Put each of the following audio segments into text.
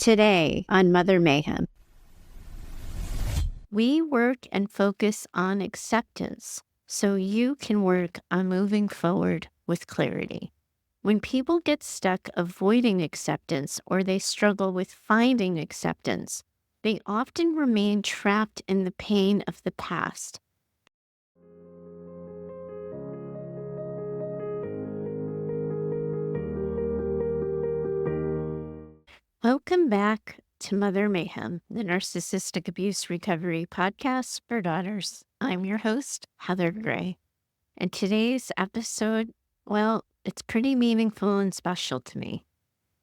Today on Mother Mayhem, we work and focus on acceptance so you can work on moving forward with clarity. When people get stuck avoiding acceptance or they struggle with finding acceptance, they often remain trapped in the pain of the past. Welcome back to Mother Mayhem, the Narcissistic Abuse Recovery Podcast for Daughters. I'm your host, Heather Gray. And today's episode, well, it's pretty meaningful and special to me.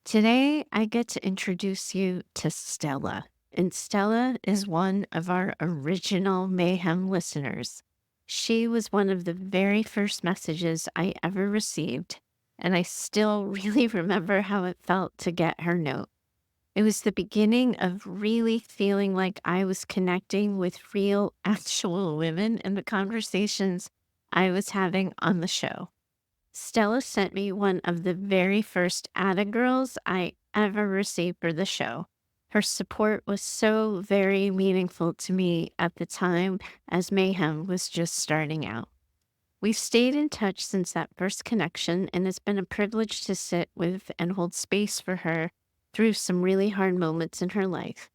Today, I get to introduce you to Stella. And Stella is one of our original Mayhem listeners. She was one of the very first messages I ever received, and I still really remember how it felt to get her note. It was the beginning of really feeling like I was connecting with real, actual women in the conversations I was having on the show. Stella sent me one of the very first Ada girls I ever received for the show. Her support was so very meaningful to me at the time as Mayhem was just starting out. We've stayed in touch since that first connection, and it's been a privilege to sit with and hold space for her through some really hard moments in her life.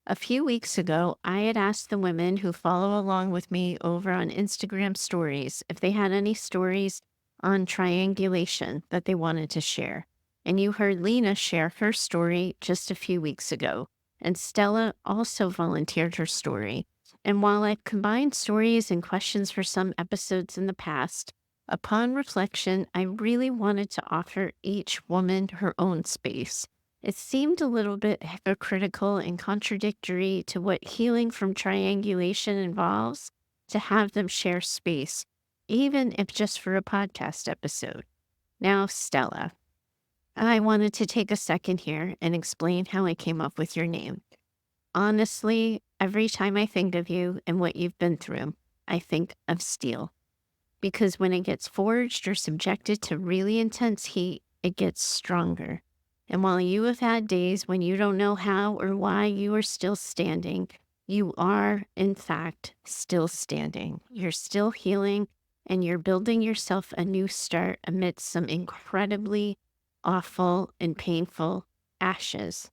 A few weeks ago, I had asked the women who follow along with me over on Instagram stories if they had any stories on triangulation that they wanted to share. And you heard Lena share her story just a few weeks ago. And Stella also volunteered her story. And while I've combined stories and questions for some episodes in the past, upon reflection, I really wanted to offer each woman her own space. It seemed a little bit hypocritical and contradictory to what healing from triangulation involves to have them share space, even if just for a podcast episode. Now, Stella, I wanted to take a second here and explain how I came up with your name. Honestly, every time I think of you and what you've been through, I think of steel. Because when it gets forged or subjected to really intense heat, it gets stronger. And while you have had days when you don't know how or why you are still standing, you are, in fact, still standing. You're still healing, and you're building yourself a new start amidst some incredibly awful and painful ashes.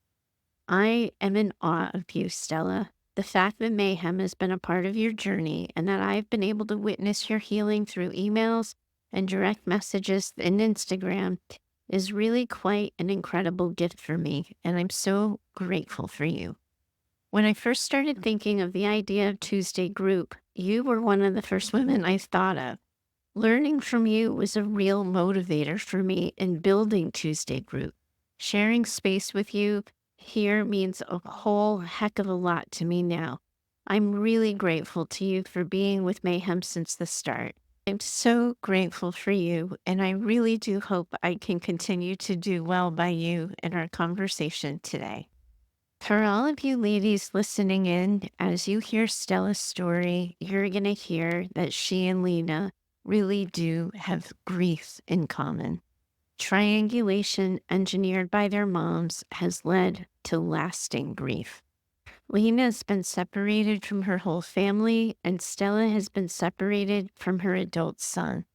I am in awe of you, Stella. The fact that Mayhem has been a part of your journey and that I've been able to witness your healing through emails and direct messages and Instagram is really quite an incredible gift for me, and I'm so grateful for you. When I first started thinking of the idea of Tuesday Group, you were one of the first women I thought of. Learning from you was a real motivator for me in building Tuesday Group. Sharing space with you here means a whole heck of a lot to me now. I'm really grateful to you for being with Mayhem since the start. I'm so grateful for you, and I really do hope I can continue to do well by you in our conversation today. For all of you ladies listening in, as you hear Stella's story, you're going to hear that she and Lena really do have grief in common. Triangulation engineered by their moms has led to lasting grief. Lena has been separated from her whole family, and Stella has been separated from her adult son.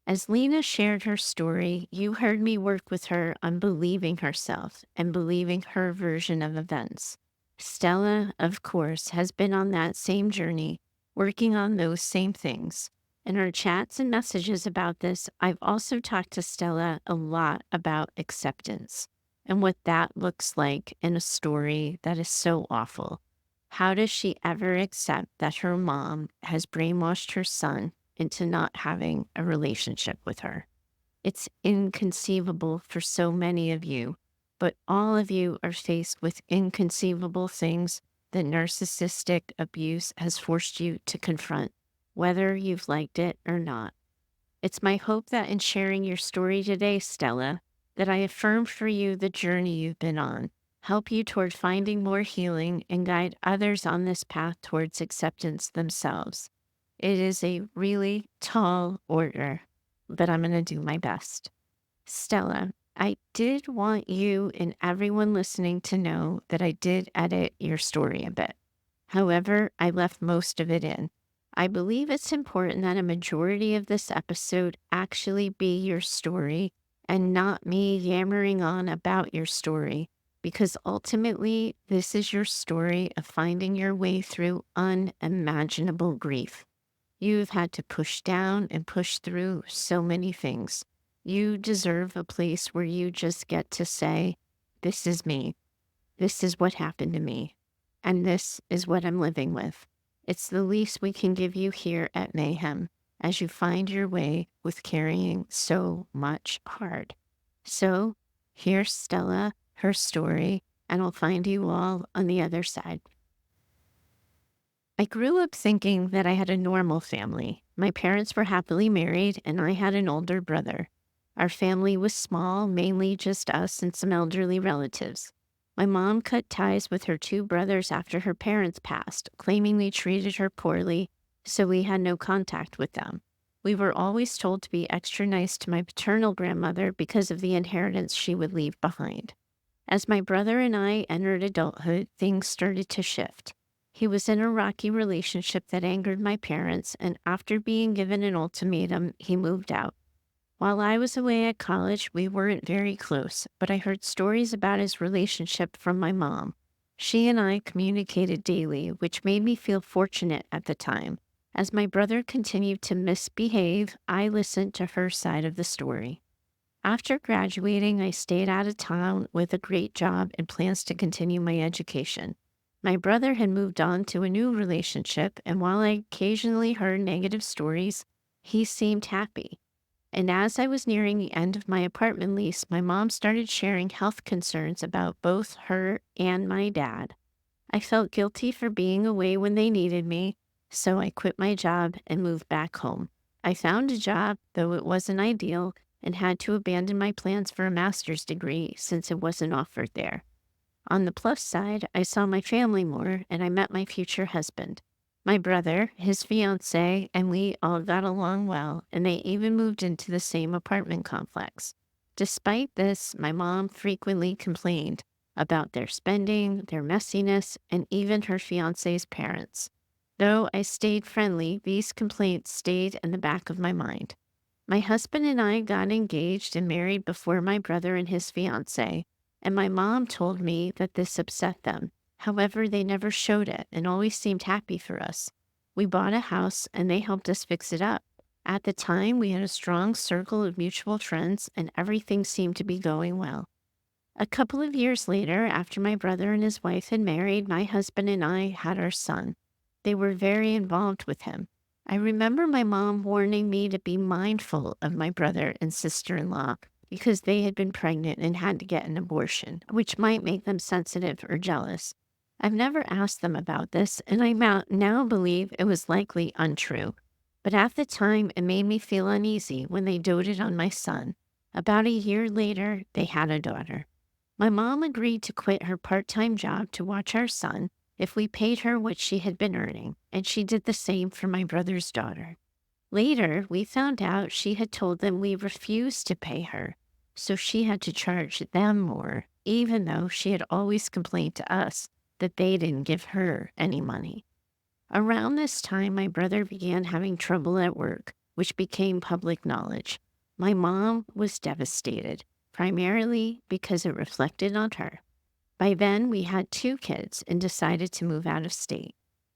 As Lena shared her story, you heard me work with her on believing herself and believing her version of events. Stella, of course, has been on that same journey, working on those same things. In our chats and messages about this, I've also talked to Stella a lot about acceptance and what that looks like in a story that is so awful. How does she ever accept that her mom has brainwashed her son into not having a relationship with her? It's inconceivable for so many of you, but all of you are faced with inconceivable things that narcissistic abuse has forced you to confront, whether you've liked it or not. It's my hope that in sharing your story today, Stella, that I affirm for you the journey you've been on, help you toward finding more healing, and guide others on this path towards acceptance themselves. It is a really tall order, but I'm going to do my best. Stella, I did want you and everyone listening to know that I did edit your story a bit. However, I left most of it in. I believe it's important that a majority of this episode actually be your story and not me yammering on about your story, because ultimately, this is your story of finding your way through unimaginable grief. You've had to push down and push through so many things. You deserve a place where you just get to say, "This is me. This is what happened to me. And this is what I'm living with." It's the least we can give you here at Mayhem as you find your way with carrying so much hard. So here's Stella, her story, and I'll find you all on the other side. I grew up thinking that I had a normal family. My parents were happily married, and I had an older brother. Our family was small, mainly just us and some elderly relatives. My mom cut ties with her two brothers after her parents passed, claiming they treated her poorly, so we had no contact with them. We were always told to be extra nice to my paternal grandmother because of the inheritance she would leave behind. As my brother and I entered adulthood, things started to shift. He was in a rocky relationship that angered my parents, and after being given an ultimatum, he moved out. While I was away at college, we weren't very close, but I heard stories about his relationship from my mom. She and I communicated daily, which made me feel fortunate at the time. As my brother continued to misbehave, I listened to her side of the story. After graduating, I stayed out of town with a great job and plans to continue my education. My brother had moved on to a new relationship, and while I occasionally heard negative stories, he seemed happy. And as I was nearing the end of my apartment lease, my mom started sharing health concerns about both her and my dad. I felt guilty for being away when they needed me, so I quit my job and moved back home. I found a job, though it wasn't ideal, and had to abandon my plans for a master's degree since it wasn't offered there. On the plus side, I saw my family more and I met my future husband. My brother, his fiance, and we all got along well, and they even moved into the same apartment complex. Despite this, my mom frequently complained about their spending, their messiness, and even her fiance's parents. Though I stayed friendly, these complaints stayed in the back of my mind. My husband and I got engaged and married before my brother and his fiance, and my mom told me that this upset them. However, they never showed it and always seemed happy for us. We bought a house and they helped us fix it up. At the time, we had a strong circle of mutual friends and everything seemed to be going well. A couple of years later, after my brother and his wife had married, my husband and I had our son. They were very involved with him. I remember my mom warning me to be mindful of my brother and sister-in-law because they had been pregnant and had to get an abortion, which might make them sensitive or jealous. I've never asked them about this, and I now believe it was likely untrue. But at the time, it made me feel uneasy when they doted on my son. About a year later, they had a daughter. My mom agreed to quit her part-time job to watch our son if we paid her what she had been earning, and she did the same for my brother's daughter. Later, we found out she had told them we refused to pay her, so she had to charge them more, even though she had always complained to us that they didn't give her any money. Around this time, my brother began having trouble at work, which became public knowledge. My mom was devastated, primarily because it reflected on her. By then, we had 2 kids and decided to move out of state.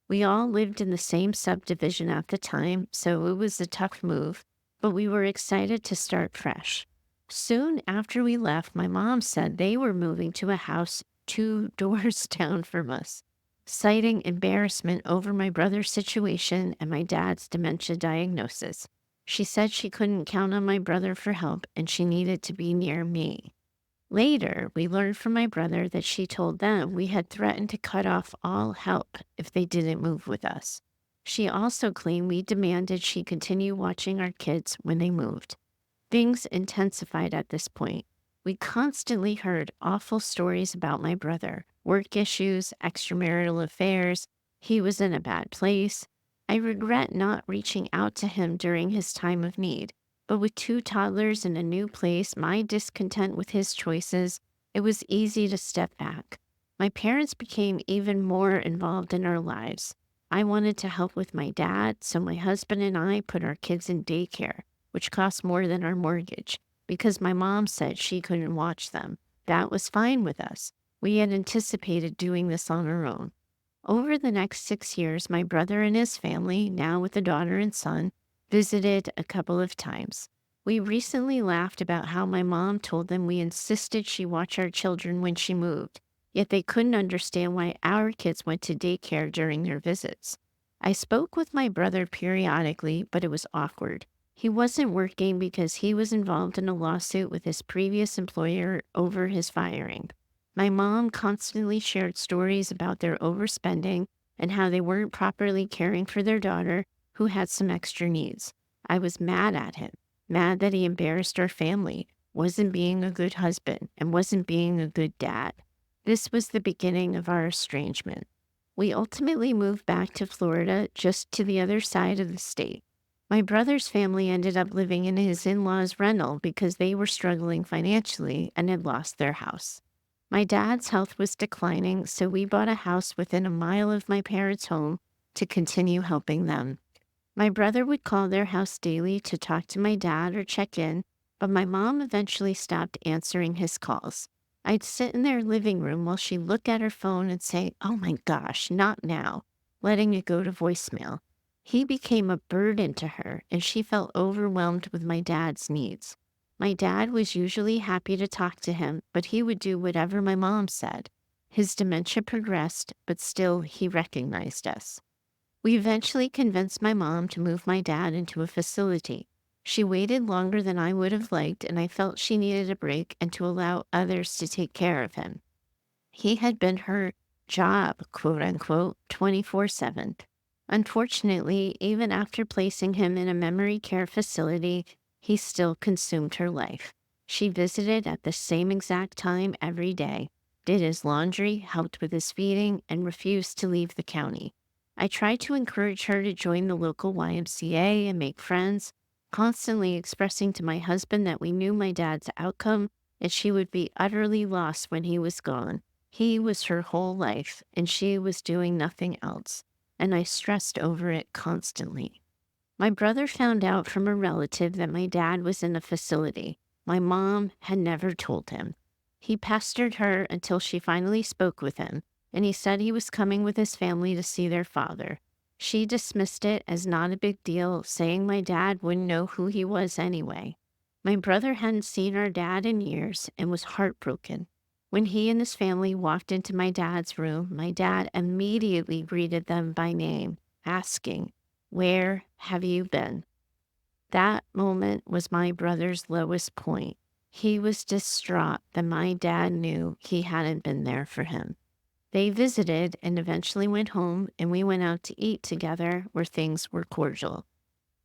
We all lived in the same subdivision at the time, so it was a tough move, but we were excited to start fresh. Soon after we left, my mom said they were moving to a house 2 doors down from us. Citing embarrassment over my brother's situation and my dad's dementia diagnosis, she said she couldn't count on my brother for help and she needed to be near me. Later, we learned from my brother that she told them we had threatened to cut off all help if they didn't move with us. She also claimed we demanded she continue watching our kids when they moved. Things intensified at this point. We constantly heard awful stories about my brother, work issues, extramarital affairs. He was in a bad place. I regret not reaching out to him during his time of need. But with two toddlers in a new place, my discontent with his choices, it was easy to step back. My parents became even more involved in our lives. I wanted to help with my dad, so my husband and I put our kids in daycare, which cost more than our mortgage, because my mom said she couldn't watch them. That was fine with us. We had anticipated doing this on our own. Over the next 6 years, my brother and his family, now with a daughter and son, visited a couple of times. We recently laughed about how my mom told them we insisted she watch our children when she moved, yet they couldn't understand why our kids went to daycare during their visits. I spoke with my brother periodically, but it was awkward. He wasn't working because he was involved in a lawsuit with his previous employer over his firing. My mom constantly shared stories about their overspending and how they weren't properly caring for their daughter, who had some extra needs. I was mad at him, mad that he embarrassed our family, wasn't being a good husband, and wasn't being a good dad. This was the beginning of our estrangement. We ultimately moved back to Florida, just to the other side of the state. My brother's family ended up living in his in-laws' rental because they were struggling financially and had lost their house. My dad's health was declining, so we bought a house within a mile of my parents' home to continue helping them. My brother would call their house daily to talk to my dad or check in, but my mom eventually stopped answering his calls. I'd sit in their living room while she'd look at her phone and say, "Oh my gosh, not now," letting it go to voicemail. He became a burden to her, and she felt overwhelmed with my dad's needs. My dad was usually happy to talk to him, but he would do whatever my mom said. His dementia progressed, but still he recognized us. We eventually convinced my mom to move my dad into a facility. She waited longer than I would have liked, and I felt she needed a break and to allow others to take care of him. He had been her job, quote unquote, 24/7. Unfortunately, even after placing him in a memory care facility, he still consumed her life. She visited at the same exact time every day, did his laundry, helped with his feeding, and refused to leave the county. I tried to encourage her to join the local YMCA and make friends, constantly expressing to my husband that we knew my dad's outcome and she would be utterly lost when he was gone. He was her whole life, and she was doing nothing else, and I stressed over it constantly. My brother found out from a relative that my dad was in a facility. My mom had never told him. He pestered her until she finally spoke with him, and he said he was coming with his family to see their father. She dismissed it as not a big deal, saying my dad wouldn't know who he was anyway. My brother hadn't seen our dad in years and was heartbroken. When he and his family walked into my dad's room, my dad immediately greeted them by name, asking, "Where have you been?" That moment was my brother's lowest point. He was distraught that my dad knew he hadn't been there for him. They visited and eventually went home, and we went out to eat together where things were cordial.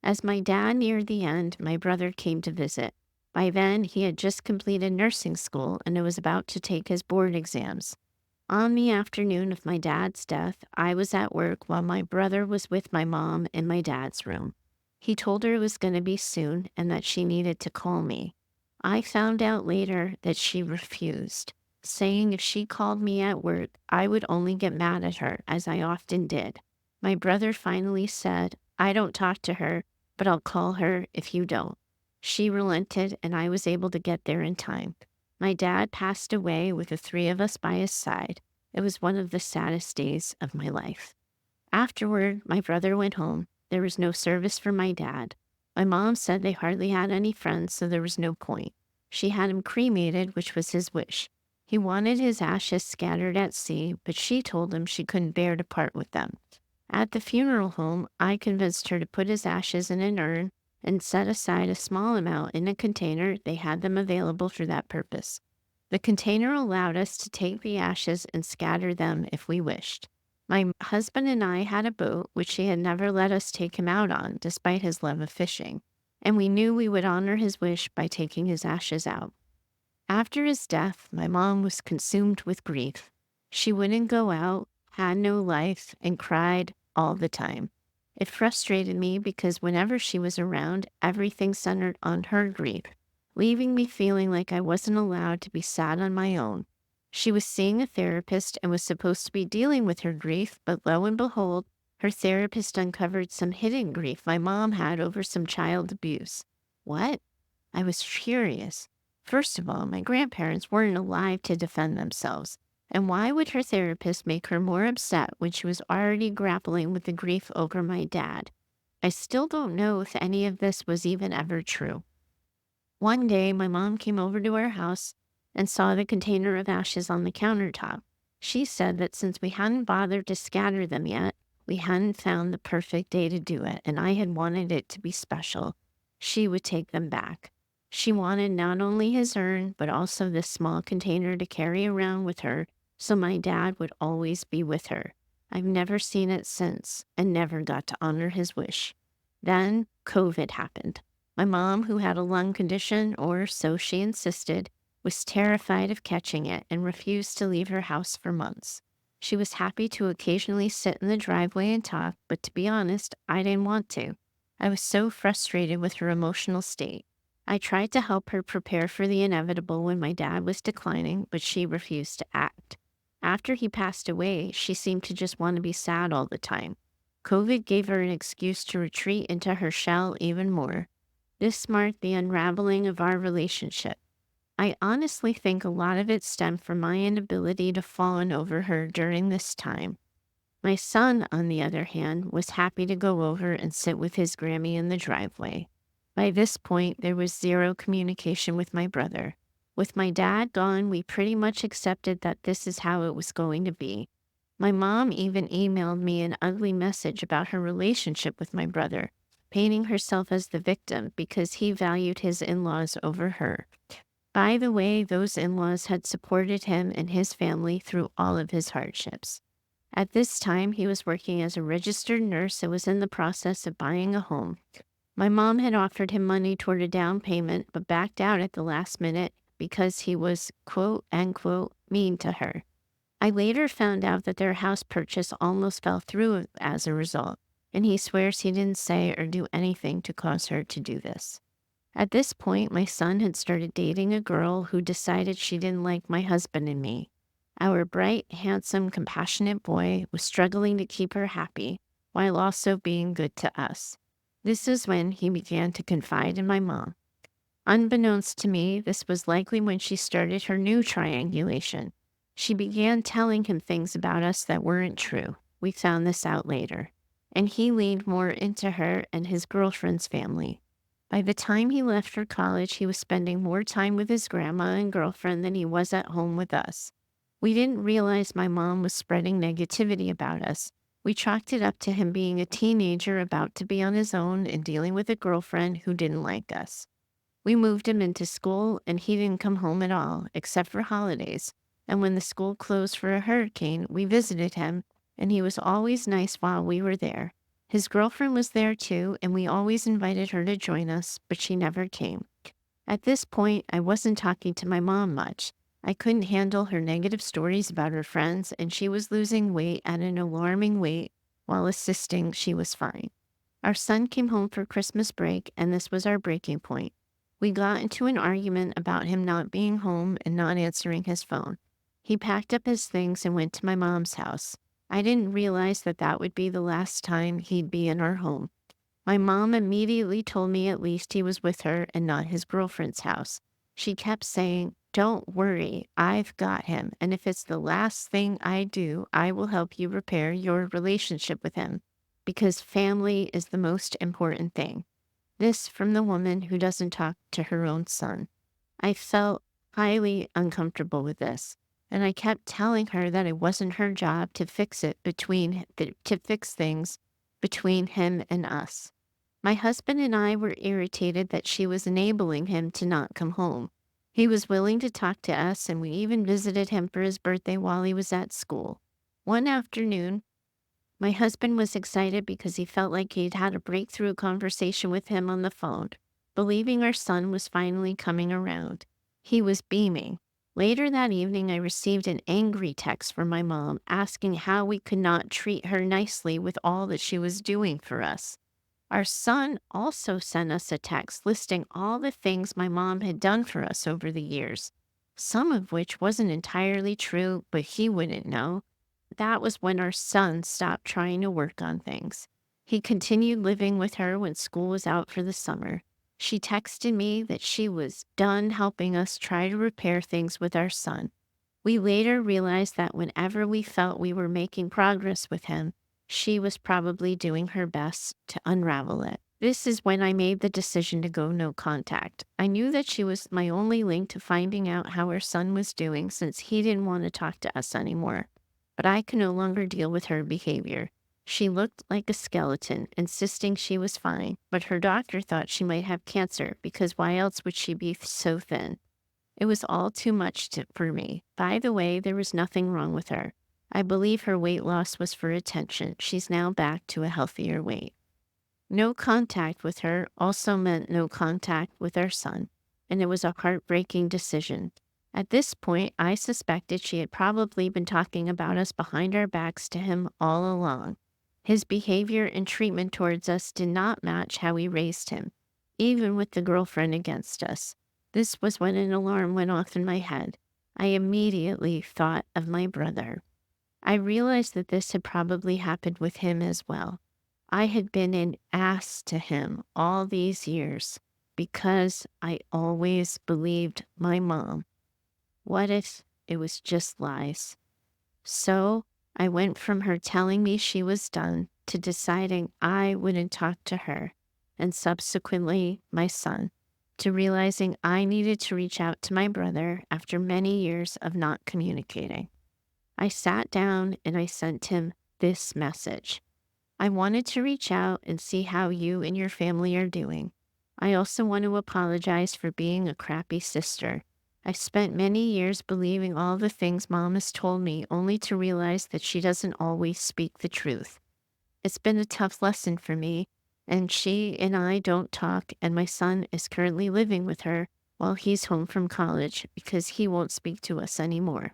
As my dad neared the end, my brother came to visit. By then, he had just completed nursing school and was about to take his board exams. On the afternoon of my dad's death, I was at work while my brother was with my mom in my dad's room. He told her it was going to be soon and that she needed to call me. I found out later that she refused, saying if she called me at work, I would only get mad at her, as I often did. My brother finally said, "I don't talk to her, but I'll call her if you don't." She relented, and I was able to get there in time. My dad passed away with the three of us by his side. It was one of the saddest days of my life. Afterward, my brother went home. There was no service for my dad. My mom said they hardly had any friends, so there was no point. She had him cremated, which was his wish. He wanted his ashes scattered at sea, but she told him she couldn't bear to part with them. At the funeral home, I convinced her to put his ashes in an urn and set aside a small amount in a container. They had them available for that purpose. The container allowed us to take the ashes and scatter them if we wished. My husband and I had a boat, which he had never let us take him out on, despite his love of fishing, and we knew we would honor his wish by taking his ashes out. After his death, my mom was consumed with grief. She wouldn't go out, had no life, and cried all the time. It frustrated me because whenever she was around, everything centered on her grief, leaving me feeling like I wasn't allowed to be sad on my own. She was seeing a therapist and was supposed to be dealing with her grief, but lo and behold, her therapist uncovered some hidden grief my mom had over some child abuse. What? I was furious. First of all, my grandparents weren't alive to defend themselves. And why would her therapist make her more upset when she was already grappling with the grief over my dad? I still don't know if any of this was even ever true. One day, my mom came over to our house and saw the container of ashes on the countertop. She said that since we hadn't bothered to scatter them yet, we hadn't found the perfect day to do it, and I had wanted it to be special. She would take them back. She wanted not only his urn, but also this small container to carry around with her so my dad would always be with her. I've never seen it since and never got to honor his wish. Then COVID happened. My mom, who had a lung condition, or so she insisted, was terrified of catching it and refused to leave her house for months. She was happy to occasionally sit in the driveway and talk, but to be honest, I didn't want to. I was so frustrated with her emotional state. I tried to help her prepare for the inevitable when my dad was declining, but she refused to act. After he passed away, she seemed to just want to be sad all the time. COVID gave her an excuse to retreat into her shell even more. This marked the unraveling of our relationship. I honestly think a lot of it stemmed from my inability to fawn over her during this time. My son, on the other hand, was happy to go over and sit with his Grammy in the driveway. By this point, there was zero communication with my brother. With my dad gone, we pretty much accepted that this is how it was going to be. My mom even emailed me an ugly message about her relationship with my brother, painting herself as the victim because he valued his in-laws over her. By the way, those in-laws had supported him and his family through all of his hardships. At this time, he was working as a registered nurse and was in the process of buying a home. My mom had offered him money toward a down payment, but backed out at the last minute because he was, quote unquote, mean to her. I later found out that their house purchase almost fell through as a result, and he swears he didn't say or do anything to cause her to do this. At this point, my son had started dating a girl who decided she didn't like my husband and me. Our bright, handsome, compassionate boy was struggling to keep her happy while also being good to us. This is when he began to confide in my mom. Unbeknownst to me, this was likely when she started her new triangulation. She began telling him things about us that weren't true. We found this out later. And he leaned more into her and his girlfriend's family. By the time he left for college, he was spending more time with his grandma and girlfriend than he was at home with us. We didn't realize my mom was spreading negativity about us. We chalked it up to him being a teenager about to be on his own and dealing with a girlfriend who didn't like us. We moved him into school, and he didn't come home at all, except for holidays. And when the school closed for a hurricane, we visited him, and he was always nice while we were there. His girlfriend was there too, and we always invited her to join us, but she never came. At this point, I wasn't talking to my mom much. I couldn't handle her negative stories about her friends, and she was losing weight at an alarming rate while insisting she was fine. Our son came home for Christmas break, and this was our breaking point. We got into an argument about him not being home and not answering his phone. He packed up his things and went to my mom's house. I didn't realize that that would be the last time he'd be in our home. My mom immediately told me at least he was with her and not his girlfriend's house. She kept saying, "Don't worry, I've got him, and if it's the last thing I do, I will help you repair your relationship with him, because family is the most important thing." This from the woman who doesn't talk to her own son. I felt highly uncomfortable with this, and I kept telling her that it wasn't her job to fix things between him and us. My husband and I were irritated that she was enabling him to not come home. He was willing to talk to us, and we even visited him for his birthday while he was at school. One afternoon, my husband was excited because he felt like he'd had a breakthrough conversation with him on the phone, believing our son was finally coming around. He was beaming. Later that evening, I received an angry text from my mom asking how we could not treat her nicely with all that she was doing for us. Our son also sent us a text listing all the things my mom had done for us over the years, some of which wasn't entirely true, but he wouldn't know. That was when our son stopped trying to work on things. He continued living with her when school was out for the summer. She texted me that she was done helping us try to repair things with our son. We later realized that whenever we felt we were making progress with him, she was probably doing her best to unravel it. This is when I made the decision to go no contact. I knew that she was my only link to finding out how her son was doing since he didn't want to talk to us anymore. But I could no longer deal with her behavior. She looked like a skeleton, insisting she was fine, but her doctor thought she might have cancer because why else would she be so thin? It was all too much for me. By the way, there was nothing wrong with her. I believe her weight loss was for attention. She's now back to a healthier weight. No contact with her also meant no contact with our son, and it was a heartbreaking decision. At this point, I suspected she had probably been talking about us behind our backs to him all along. His behavior and treatment towards us did not match how we raised him, even with the girlfriend against us. This was when an alarm went off in my head. I immediately thought of my brother. I realized that this had probably happened with him as well. I had been an ass to him all these years because I always believed my mom. What if it was just lies? So I went from her telling me she was done to deciding I wouldn't talk to her, and subsequently my son, to realizing I needed to reach out to my brother after many years of not communicating. I sat down and I sent him this message. I wanted to reach out and see how you and your family are doing. I also want to apologize for being a crappy sister. I spent many years believing all the things Mom has told me only to realize that she doesn't always speak the truth. It's been a tough lesson for me, and she and I don't talk, and my son is currently living with her while he's home from college because he won't speak to us anymore.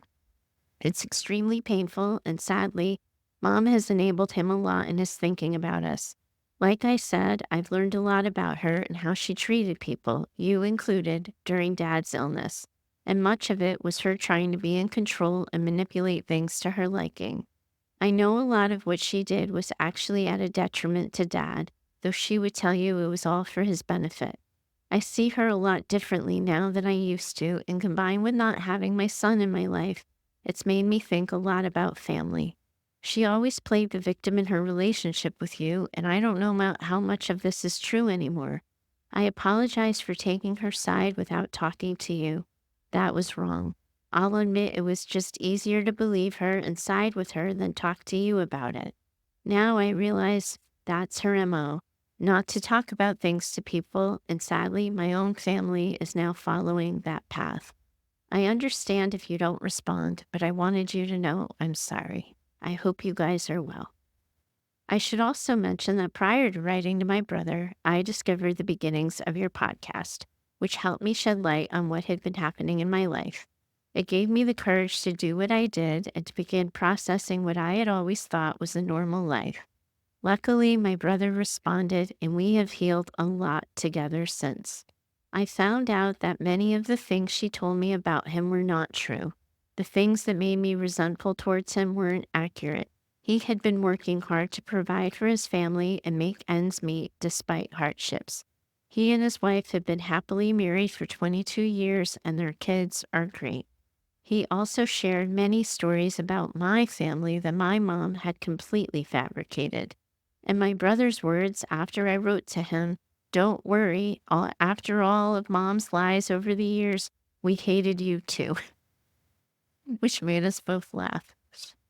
It's extremely painful, and sadly, Mom has enabled him a lot in his thinking about us. Like I said, I've learned a lot about her and how she treated people, you included, during Dad's illness. And much of it was her trying to be in control and manipulate things to her liking. I know a lot of what she did was actually at a detriment to Dad, though she would tell you it was all for his benefit. I see her a lot differently now than I used to, and combined with not having my son in my life, it's made me think a lot about family. She always played the victim in her relationship with you, and I don't know how much of this is true anymore. I apologize for taking her side without talking to you. That was wrong. I'll admit it was just easier to believe her and side with her than talk to you about it. Now I realize that's her MO, not to talk about things to people, and sadly, my own family is now following that path. I understand if you don't respond, but I wanted you to know I'm sorry. I hope you guys are well. I should also mention that prior to writing to my brother, I discovered the beginnings of your podcast, which helped me shed light on what had been happening in my life. It gave me the courage to do what I did and to begin processing what I had always thought was a normal life. Luckily, my brother responded, and we have healed a lot together since. I found out that many of the things she told me about him were not true. The things that made me resentful towards him weren't accurate. He had been working hard to provide for his family and make ends meet despite hardships. He and his wife have been happily married for 22 years, and their kids are great. He also shared many stories about my family that my mom had completely fabricated. And my brother's words after I wrote to him, "Don't worry, after all of Mom's lies over the years, we hated you too," which made us both laugh.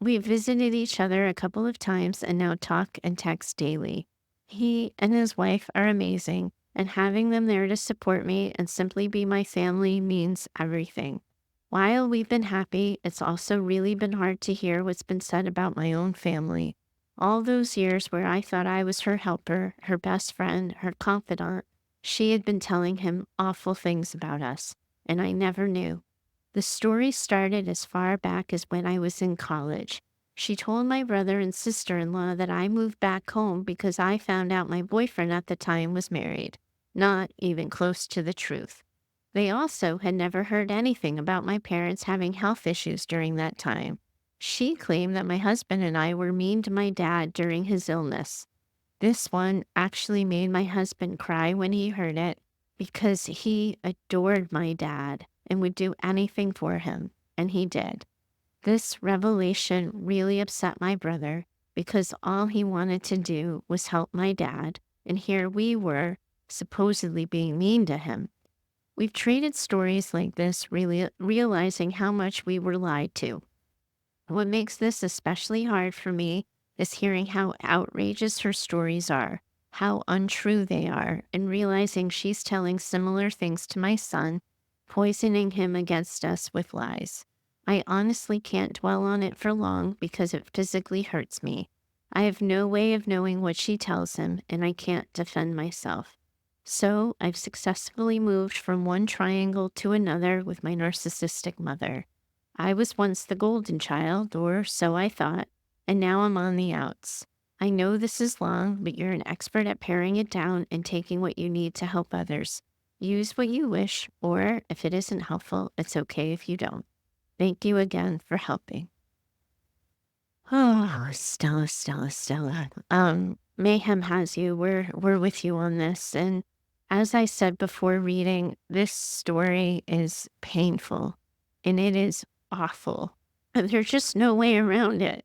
We visited each other a couple of times and now talk and text daily. He and his wife are amazing, and having them there to support me and simply be my family means everything. While we've been happy, it's also really been hard to hear what's been said about my own family. All those years where I thought I was her helper, her best friend, her confidant, she had been telling him awful things about us, and I never knew. The story started as far back as when I was in college. She told my brother and sister-in-law that I moved back home because I found out my boyfriend at the time was married. Not even close to the truth. They also had never heard anything about my parents having health issues during that time. She claimed that my husband and I were mean to my dad during his illness. This one actually made my husband cry when he heard it because he adored my dad and would do anything for him, and he did. This revelation really upset my brother because all he wanted to do was help my dad, and here we were, supposedly being mean to him. We've traded stories like this, really realizing how much we were lied to. What makes this especially hard for me is hearing how outrageous her stories are, how untrue they are, and realizing she's telling similar things to my son, poisoning him against us with lies. I honestly can't dwell on it for long because it physically hurts me. I have no way of knowing what she tells him, and I can't defend myself. So I've successfully moved from one triangle to another with my narcissistic mother. I was once the golden child, or so I thought, and now I'm on the outs. I know this is long, but you're an expert at paring it down and taking what you need to help others. Use what you wish, or if it isn't helpful, it's okay if you don't. Thank you again for helping. Oh, Stella, Stella, Stella. Mayhem has you. We're with you on this. And as I said before reading, this story is painful and it is awful. And there's just no way around it.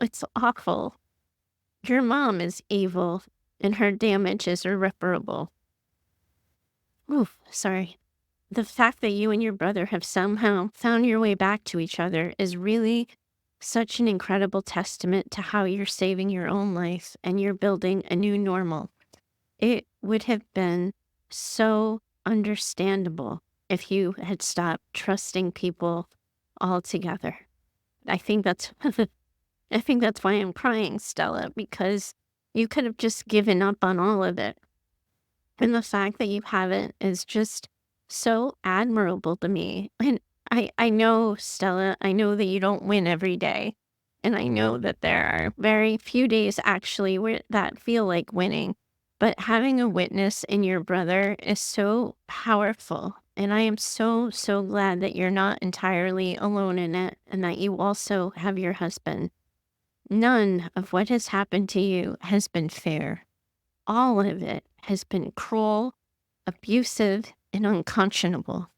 It's awful. Your mom is evil and her damage is irreparable. Oof, sorry. The fact that you and your brother have somehow found your way back to each other is really such an incredible testament to how you're saving your own life and you're building a new normal. It would have been so understandable if you had stopped trusting people altogether. I think that's I think that's why I'm crying, Stella, because you could have just given up on all of it. And the fact that you haven't is just so admirable to me. And I know, Stella, I know that you don't win every day. And I know that there are very few days actually where that feel like winning. But having a witness in your brother is so powerful. And I am so, so glad that you're not entirely alone in it and that you also have your husband. None of what has happened to you has been fair. All of it has been cruel, abusive, and unconscionable.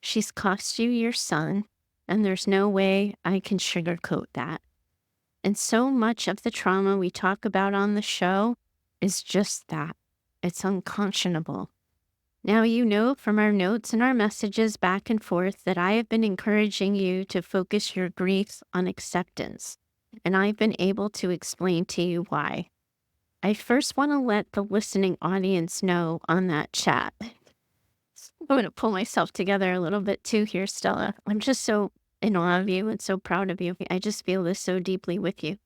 She's cost you your son, and there's no way I can sugarcoat that. And so much of the trauma we talk about on the show is just that. It's unconscionable. Now you know from our notes and our messages back and forth that I have been encouraging you to focus your grief on acceptance, and I've been able to explain to you why. I first want to let the listening audience know on that chat. I'm going to pull myself together a little bit too here, Stella. I'm just so in awe of you and so proud of you. I just feel this so deeply with you.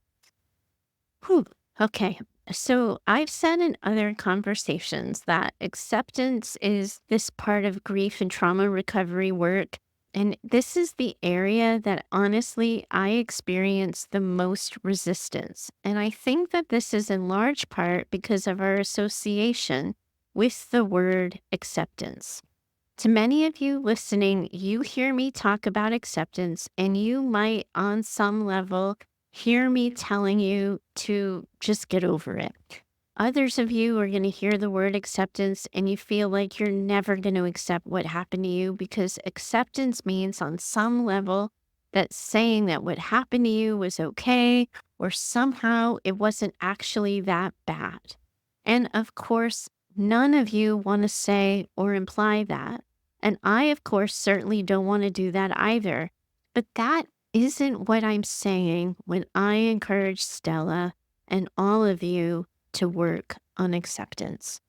Whew. Okay. So I've said in other conversations that acceptance is this part of grief and trauma recovery work. And this is the area that honestly I experience the most resistance. And I think that this is in large part because of our association with the word acceptance. To many of you listening, you hear me talk about acceptance, and you might, on some level, hear me telling you to just get over it. Others of you are going to hear the word acceptance and you feel like you're never going to accept what happened to you because acceptance means on some level that saying that what happened to you was okay or somehow it wasn't actually that bad. And of course, none of you want to say or imply that. And I, of course, certainly don't want to do that either. But that isn't what I'm saying when I encourage Stella and all of you to work on acceptance.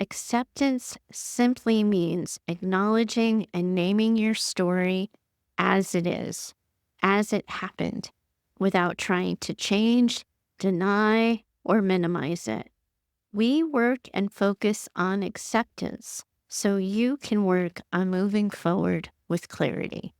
Acceptance simply means acknowledging and naming your story as it is, as it happened, without trying to change, deny, or minimize it. We work and focus on acceptance so you can work on moving forward with clarity.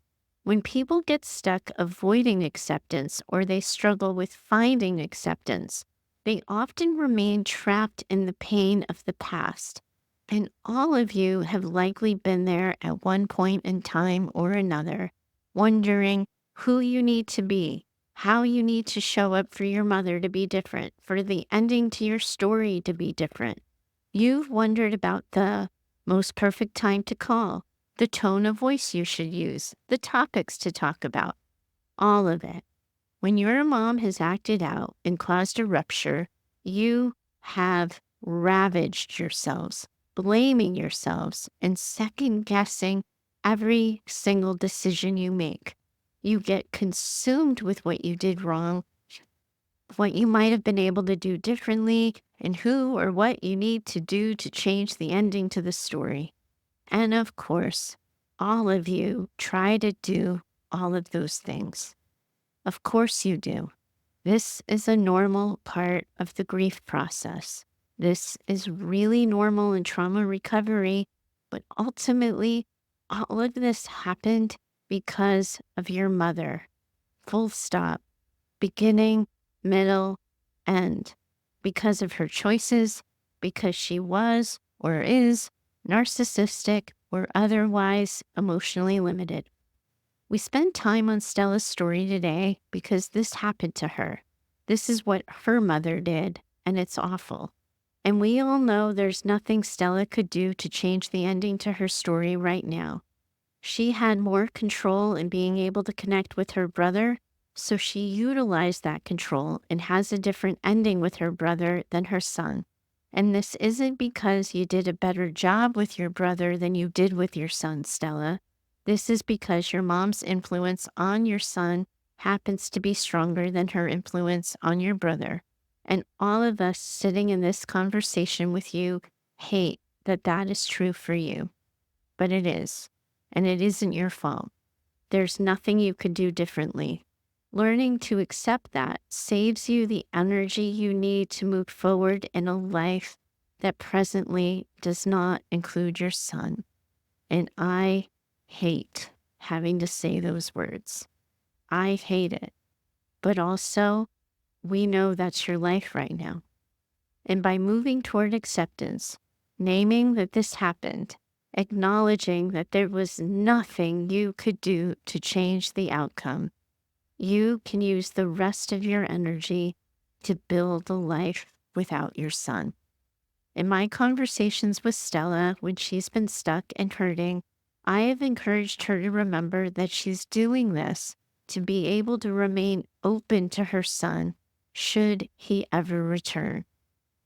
When people get stuck avoiding acceptance or they struggle with finding acceptance, they often remain trapped in the pain of the past. And all of you have likely been there at one point in time or another, wondering who you need to be, how you need to show up for your mother to be different, for the ending to your story to be different. You've wondered about the most perfect time to call, the tone of voice you should use, the topics to talk about, all of it. When your mom has acted out and caused a rupture, you have ravaged yourselves, blaming yourselves, and second guessing every single decision you make. You get consumed with what you did wrong, what you might have been able to do differently, and who or what you need to do to change the ending to the story. And of course, all of you try to do all of those things. Of course you do. This is a normal part of the grief process. This is really normal in trauma recovery, but ultimately, all of this happened because of your mother. Full stop. Beginning, middle, end. Because of her choices, because she was or is narcissistic or otherwise emotionally limited. We spend time on Stella's story today because this happened to her. This is what her mother did, and it's awful. And we all know there's nothing Stella could do to change the ending to her story right now. She had more control in being able to connect with her brother, so she utilized that control and has a different ending with her brother than her son. And this isn't because you did a better job with your brother than you did with your son, Stella. This is because your mom's influence on your son happens to be stronger than her influence on your brother. And all of us sitting in this conversation with you hate that that is true for you. But it is. And it isn't your fault. There's nothing you could do differently. Learning to accept that saves you the energy you need to move forward in a life that presently does not include your son. And I hate having to say those words. I hate it. But also, we know that's your life right now. And by moving toward acceptance, naming that this happened, acknowledging that there was nothing you could do to change the outcome, you can use the rest of your energy to build a life without your son. In my conversations with Stella, when she's been stuck and hurting, I have encouraged her to remember that she's doing this to be able to remain open to her son should he ever return.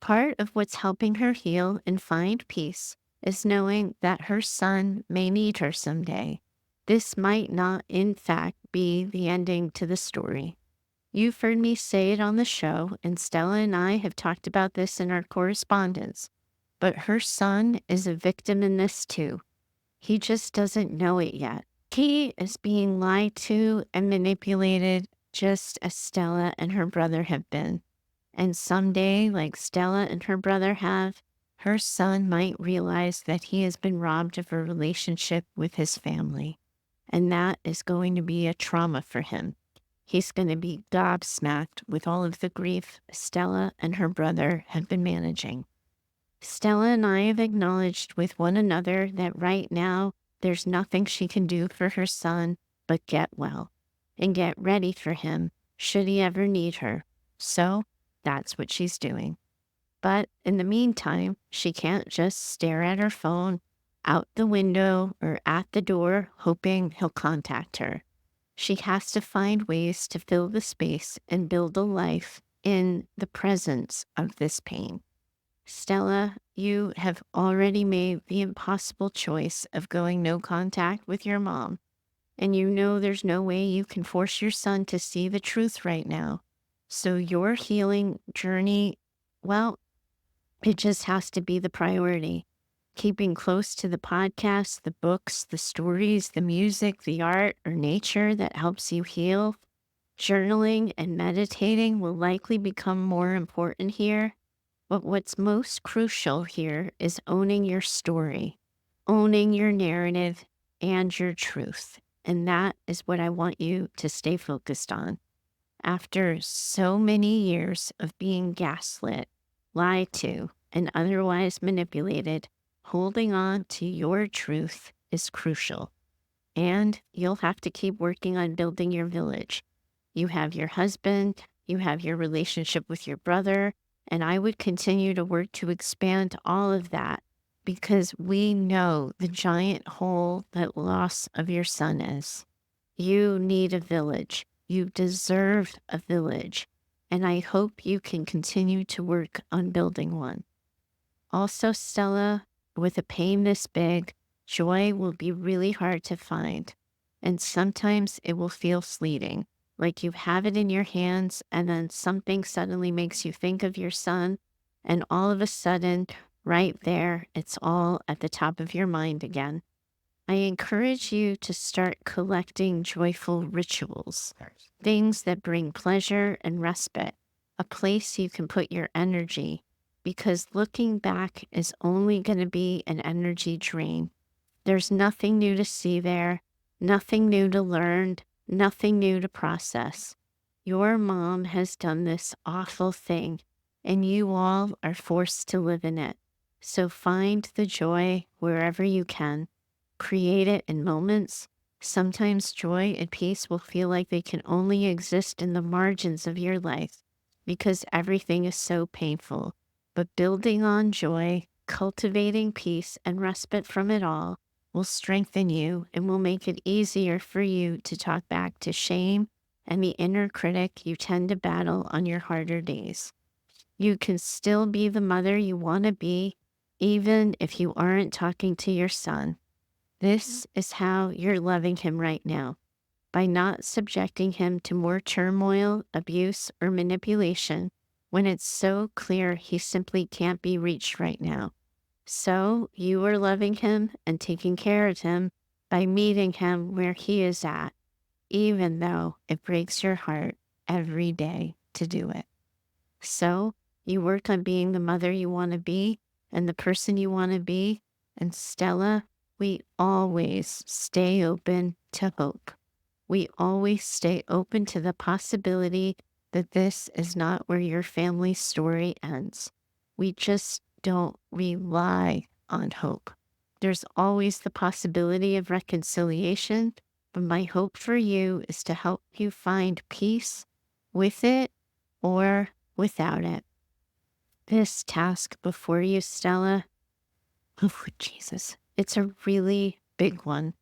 Part of what's helping her heal and find peace is knowing that her son may need her someday. This might not, in fact, be the ending to the story. You've heard me say it on the show, and Stella and I have talked about this in our correspondence. But her son is a victim in this too. He just doesn't know it yet. He is being lied to and manipulated just as Stella and her brother have been. And someday, like Stella and her brother have, her son might realize that he has been robbed of a relationship with his family. And that is going to be a trauma for him. He's going to be gobsmacked with all of the grief Stella and her brother have been managing. Stella and I have acknowledged with one another that right now there's nothing she can do for her son but get well and get ready for him should he ever need her. So that's what she's doing. But in the meantime, she can't just stare at her phone, out the window, or at the door hoping he'll contact her. She has to find ways to fill the space and build a life in the presence of this pain. Stella, you have already made the impossible choice of going no contact with your mom, and you know there's no way you can force your son to see the truth right now. So your healing journey, well, it just has to be the priority. Keeping close to the podcasts, the books, the stories, the music, the art, or nature that helps you heal. Journaling and meditating will likely become more important here. But what's most crucial here is owning your story, owning your narrative, and your truth. And that is what I want you to stay focused on. After so many years of being gaslit, lied to, and otherwise manipulated, holding on to your truth is crucial. And you'll have to keep working on building your village. You have your husband, you have your relationship with your brother, and I would continue to work to expand all of that because we know the giant hole that loss of your son is. You need a village. You deserve a village. And I hope you can continue to work on building one. Also, Stella, with a pain this big, joy will be really hard to find. And sometimes it will feel fleeting, like you have it in your hands and then something suddenly makes you think of your son. And all of a sudden, right there, it's all at the top of your mind again. I encourage you to start collecting joyful rituals, things that bring pleasure and respite, a place you can put your energy, because looking back is only going to be an energy drain. There's nothing new to see there, nothing new to learn, nothing new to process. Your mom has done this awful thing, and you all are forced to live in it. So find the joy wherever you can. Create it in moments. Sometimes joy and peace will feel like they can only exist in the margins of your life because everything is so painful. But building on joy, cultivating peace and respite from it all will strengthen you and will make it easier for you to talk back to shame and the inner critic you tend to battle on your harder days. You can still be the mother you want to be, even if you aren't talking to your son. This is how you're loving him right now, by not subjecting him to more turmoil, abuse, or manipulation when it's so clear he simply can't be reached right now. So you are loving him and taking care of him by meeting him where he is at, even though it breaks your heart every day to do it. So you work on being the mother you want to be and the person you want to be. And Stella, we always stay open to hope. We always stay open to the possibility that this is not where your family story ends. We just don't rely on hope. There's always the possibility of reconciliation, but my hope for you is to help you find peace with it or without it. This task before you, Stella, oh, Jesus, it's a really big one.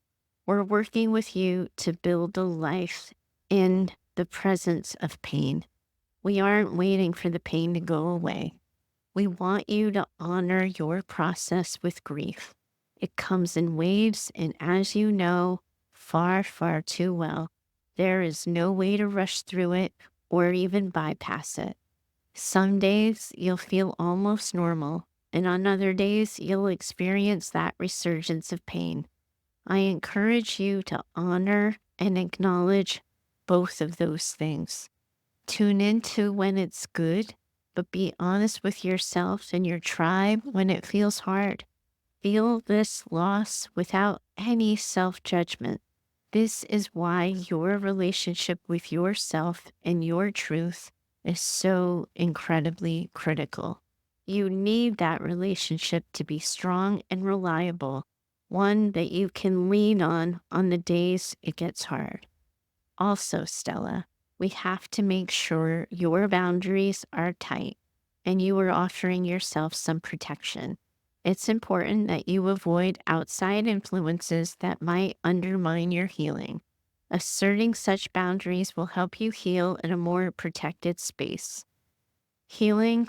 We're working with you to build a life in the presence of pain. We aren't waiting for the pain to go away. We want you to honor your process with grief. It comes in waves, and as you know, far, far too well, there is no way to rush through it or even bypass it. Some days you'll feel almost normal, and on other days you'll experience that resurgence of pain. I encourage you to honor and acknowledge both of those things. Tune into when it's good, but be honest with yourself and your tribe when it feels hard. Feel this loss without any self-judgment. This is why your relationship with yourself and your truth is so incredibly critical. You need that relationship to be strong and reliable, one that you can lean on the days it gets hard. Also, Stella, we have to make sure your boundaries are tight and you are offering yourself some protection. It's important that you avoid outside influences that might undermine your healing. Asserting such boundaries will help you heal in a more protected space. Healing,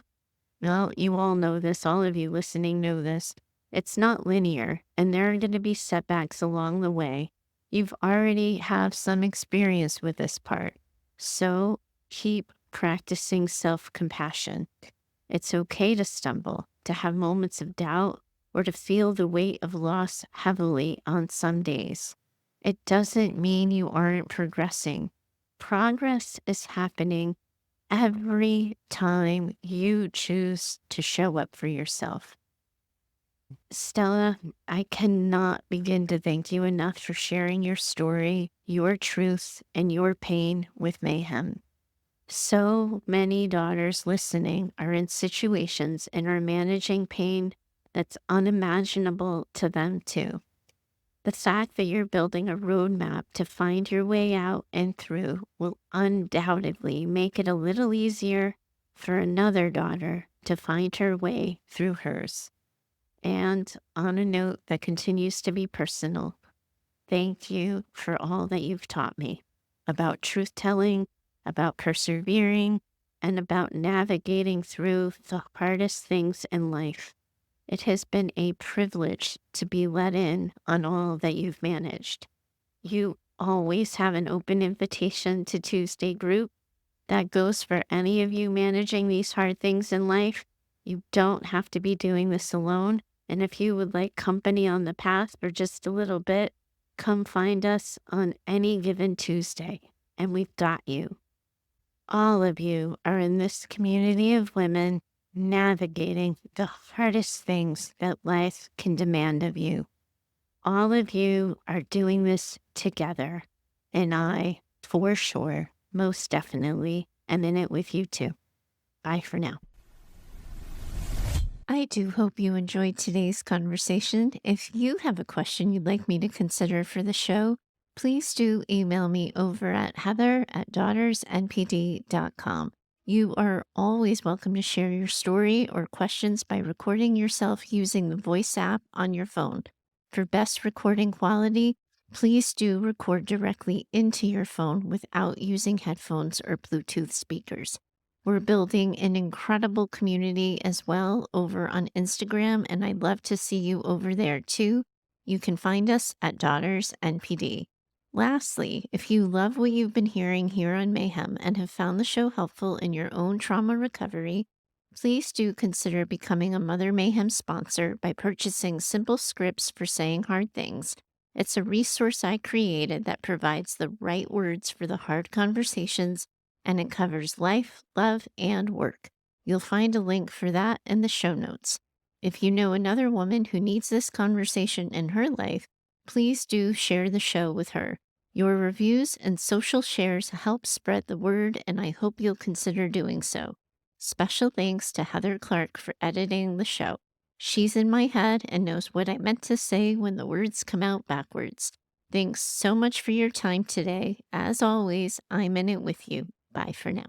well, you all know this, all of you listening know this. It's not linear, and there are going to be setbacks along the way. You've already have some experience with this part, so keep practicing self-compassion. It's okay to stumble, to have moments of doubt, or to feel the weight of loss heavily on some days. It doesn't mean you aren't progressing. Progress is happening every time you choose to show up for yourself. Stella, I cannot begin to thank you enough for sharing your story, your truth, and your pain with Mayhem. So many daughters listening are in situations and are managing pain that's unimaginable to them, too. The fact that you're building a roadmap to find your way out and through will undoubtedly make it a little easier for another daughter to find her way through hers. And on a note that continues to be personal, thank you for all that you've taught me about truth telling, about persevering, and about navigating through the hardest things in life. It has been a privilege to be let in on all that you've managed. You always have an open invitation to Tuesday group. That goes for any of you managing these hard things in life. You don't have to be doing this alone. And if you would like company on the path for just a little bit, come find us on any given Tuesday, and we've got you. All of you are in this community of women navigating the hardest things that life can demand of you. All of you are doing this together, and I, for sure, most definitely, am in it with you too. Bye for now. I do hope you enjoyed today's conversation. If you have a question you'd like me to consider for the show, please do email me over at heather@daughtersnpd.com. You are always welcome to share your story or questions by recording yourself using the voice app on your phone. For best recording quality, please do record directly into your phone without using headphones or Bluetooth speakers. We're building an incredible community as well over on Instagram, and I'd love to see you over there too. You can find us at Daughters NPD. Lastly, if you love what you've been hearing here on Mayhem and have found the show helpful in your own trauma recovery, please do consider becoming a Mother Mayhem sponsor by purchasing simple scripts for saying hard things. It's a resource I created that provides the right words for the hard conversations, and it covers life, love, and work. You'll find a link for that in the show notes. If you know another woman who needs this conversation in her life, please do share the show with her. Your reviews and social shares help spread the word, and I hope you'll consider doing so. Special thanks to Heather Clark for editing the show. She's in my head and knows what I meant to say when the words come out backwards. Thanks so much for your time today. As always, I'm in it with you. Bye for now.